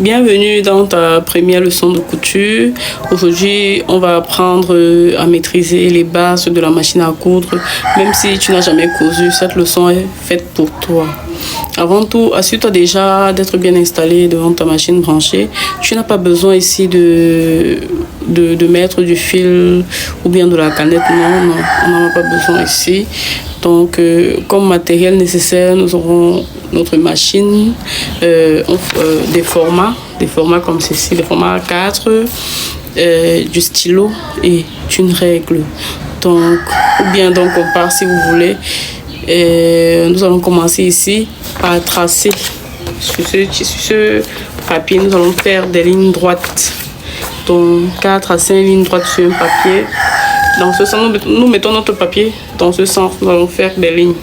Bienvenue dans ta première leçon de couture. Aujourd'hui, on va apprendre à maîtriser les bases de la machine à coudre. Même si tu n'as jamais cousu, cette leçon est faite pour toi. Avant tout, assure-toi déjà d'être bien installé devant ta machine branchée. Tu n'as pas besoin ici de mettre du fil ou bien de la canette. Non, on n'en a pas besoin ici. Donc, comme matériel nécessaire, nous aurons notre machine, des formats comme ceci, des formats A4, du stylo et une règle. Donc, ou bien donc on part si vous voulez. Nous allons commencer ici par tracer sur ce papier. Nous allons faire des lignes droites. Donc 4 à 5 lignes droites sur un papier. Dans ce sens, nous mettons notre papier dans ce sens. Nous allons faire des lignes.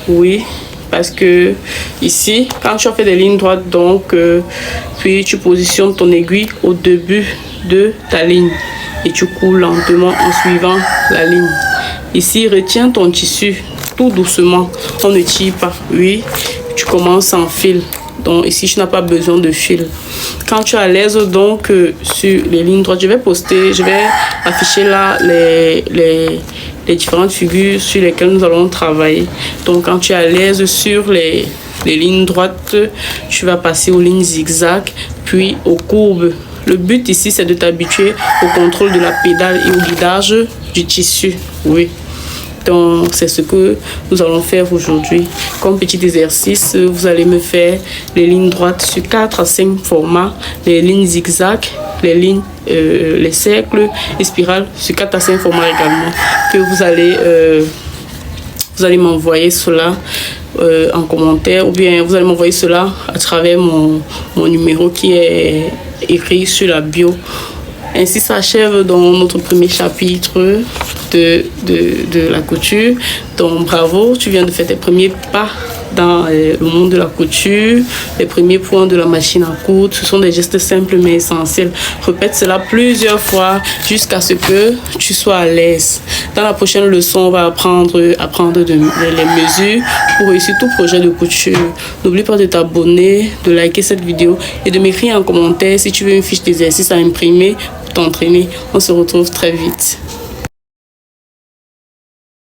Oui, parce que ici, quand tu as fait des lignes droites, donc puis tu positionnes ton aiguille au début de ta ligne et tu couds lentement en suivant la ligne. Ici, retiens ton tissu tout doucement. On ne tire pas. Oui, tu commences en fil. Donc ici, tu n'as pas besoin de fil. Quand tu es à l'aise donc sur les lignes droites, je vais afficher là les différentes figures sur lesquelles nous allons travailler. Donc quand tu es à l'aise sur les lignes droites, tu vas passer aux lignes zigzag, puis aux courbes. Le but ici, c'est de t'habituer au contrôle de la pédale et au guidage du tissu. Oui. Donc, c'est ce que nous allons faire aujourd'hui. Comme petit exercice, vous allez me faire les lignes droites sur 4 à 5 formats, les lignes zigzag, les cercles et spirales sur 4 à 5 formats également. Que vous allez m'envoyer cela en commentaire ou bien vous allez m'envoyer cela à travers mon numéro qui est écrit sur la bio. Ainsi s'achève donc notre premier chapitre de la couture. Donc bravo, tu viens de faire tes premiers pas dans le monde de la couture, les premiers points de la machine à coudre. Ce sont des gestes simples mais essentiels. Répète cela plusieurs fois jusqu'à ce que tu sois à l'aise. Dans la prochaine leçon, on va apprendre les mesures pour réussir tout projet de couture. N'oublie pas de t'abonner, de liker cette vidéo et de m'écrire en commentaire si tu veux une fiche d'exercice à imprimer pour t'entraîner. On se retrouve très vite.